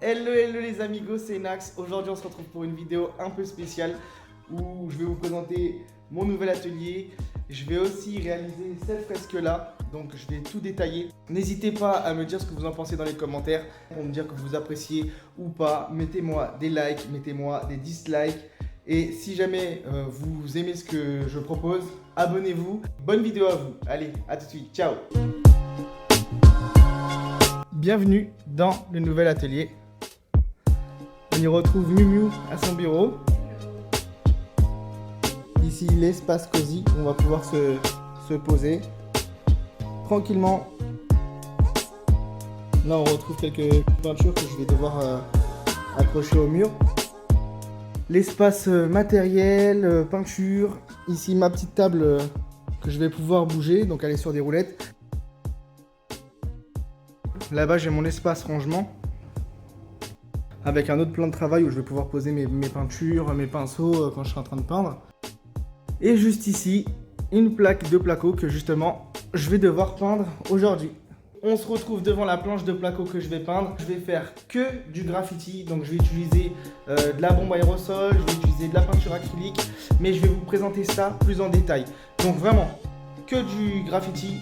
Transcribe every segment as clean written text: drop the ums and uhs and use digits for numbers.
Hello les amigos, c'est Nax. Aujourd'hui on se retrouve pour une vidéo un peu spéciale où je vais vous présenter mon nouvel atelier. Je vais aussi réaliser cette fresque là, donc je vais tout détailler. N'hésitez pas à me dire ce que vous en pensez dans les commentaires pour me dire que vous appréciez ou pas. Mettez-moi des likes, mettez-moi des dislikes. Et si jamais vous aimez ce que je propose, abonnez-vous. Bonne vidéo à vous. Allez, à tout de suite. Ciao. Bienvenue dans le nouvel atelier. On y retrouve Miu à son bureau. Ici, l'espace cosy. On va pouvoir se poser tranquillement. Là, on retrouve quelques peintures que je vais devoir accrocher au mur. L'espace matériel, peinture. Ici, ma petite table que je vais pouvoir bouger. Donc, elle est sur des roulettes. Là-bas, j'ai mon espace rangement. Avec un autre plan de travail où je vais pouvoir poser mes peintures, mes pinceaux quand je serai en train de peindre. Et juste ici, une plaque de placo que justement, je vais devoir peindre aujourd'hui. On se retrouve devant la planche de placo que je vais peindre. Je vais faire que du graffiti, donc je vais utiliser de la bombe aérosol, je vais utiliser de la peinture acrylique, mais je vais vous présenter ça plus en détail. Donc vraiment, que du graffiti.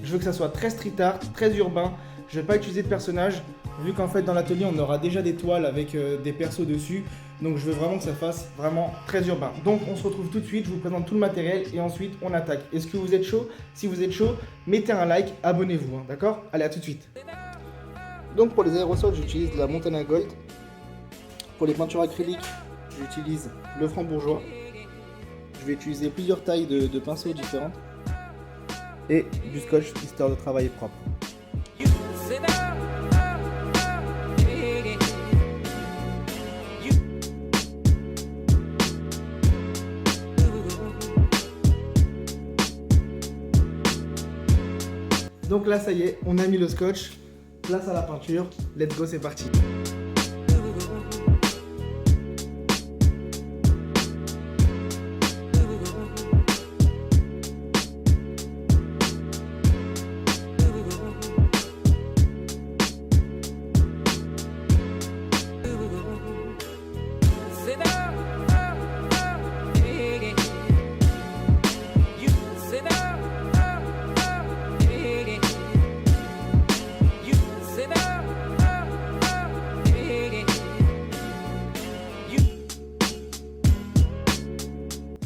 Je veux que ça soit très street art, très urbain. Je ne vais pas utiliser de personnages, vu qu'en fait dans l'atelier on aura déjà des toiles avec des persos dessus. Donc je veux vraiment que ça fasse vraiment très urbain. Donc on se retrouve tout de suite, je vous présente tout le matériel et ensuite on attaque. Est-ce que vous êtes chaud? Si vous êtes chaud, mettez un like, abonnez-vous, hein, d'accord? Allez, à tout de suite. Donc pour les aérosols, j'utilise la Montana Gold. Pour les peintures acryliques, j'utilise le Franc-Bourgeois. Je vais utiliser plusieurs tailles de pinceaux différentes. Et du scotch, histoire de travailler propre. Donc là, ça y est, on a mis le scotch. Place à la peinture. Let's go, c'est parti.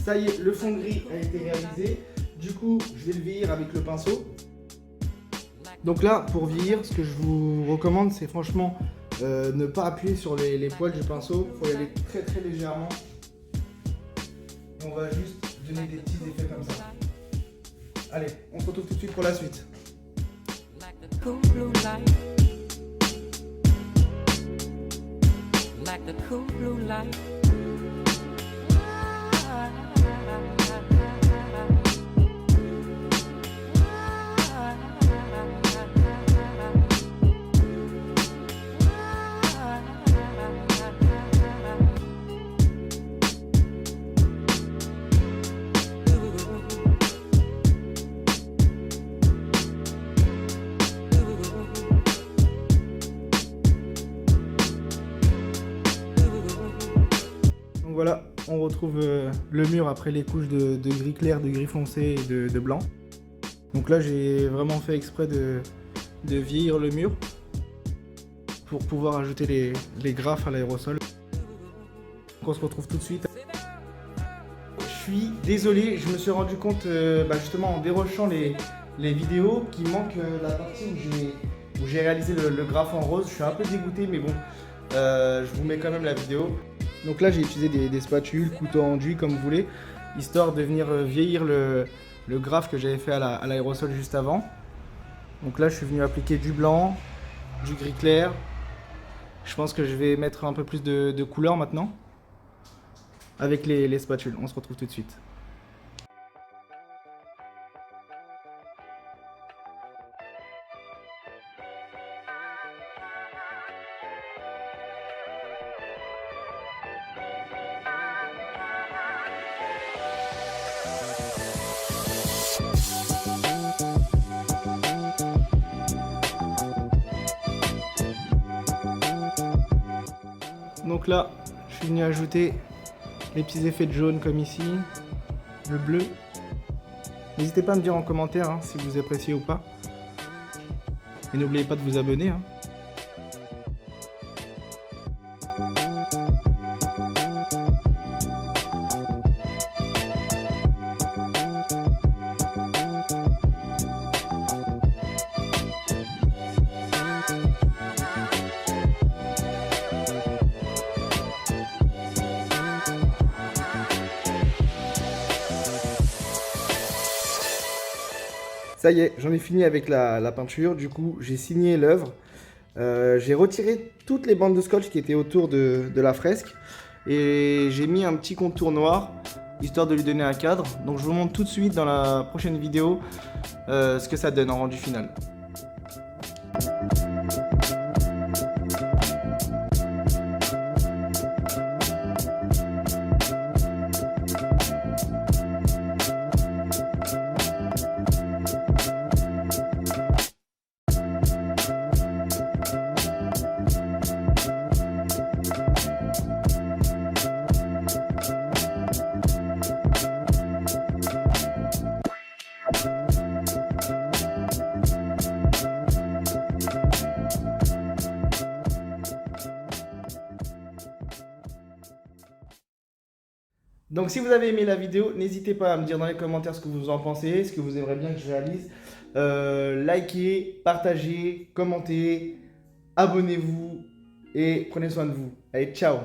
Ça y est, le fond gris a été réalisé. Du coup, je vais le vieillir avec le pinceau. Donc là, pour vieillir, ce que je vous recommande, c'est franchement ne pas appuyer sur les poils du pinceau. Il faut y aller très très légèrement. Et on va juste donner des petits effets comme ça. Allez, on se retrouve tout de suite pour la suite. Voilà, on retrouve le mur après les couches de gris clair, de gris foncé et de blanc. Donc là, j'ai vraiment fait exprès de vieillir le mur pour pouvoir ajouter les graphes à l'aérosol. Donc on se retrouve tout de suite. Je suis désolé, je me suis rendu compte justement en dérochant les vidéos qu'il manque la partie où j'ai réalisé le graphe en rose. Je suis un peu dégoûté, mais bon, je vous mets quand même la vidéo. Donc là, j'ai utilisé des spatules, couteau enduit comme vous voulez, histoire de venir vieillir le graphe que j'avais fait à l'aérosol juste avant. Donc là, je suis venu appliquer du blanc, du gris clair. Je pense que je vais mettre un peu plus de couleur maintenant avec les spatules. On se retrouve tout de suite. Donc là, je suis venu ajouter les petits effets de jaune comme ici, le bleu. N'hésitez pas à me dire en commentaire hein, si vous appréciez ou pas. Et n'oubliez pas de vous abonner. Hein. Ça y est, j'en ai fini avec la peinture. Du coup, j'ai signé l'œuvre. J'ai retiré toutes les bandes de scotch qui étaient autour de la fresque. Et j'ai mis un petit contour noir, histoire de lui donner un cadre. Donc je vous montre tout de suite dans la prochaine vidéo ce que ça donne en rendu final. Donc si vous avez aimé la vidéo, n'hésitez pas à me dire dans les commentaires ce que vous en pensez, ce que vous aimeriez bien que je réalise. Likez, partagez, commentez, abonnez-vous et prenez soin de vous. Allez, ciao!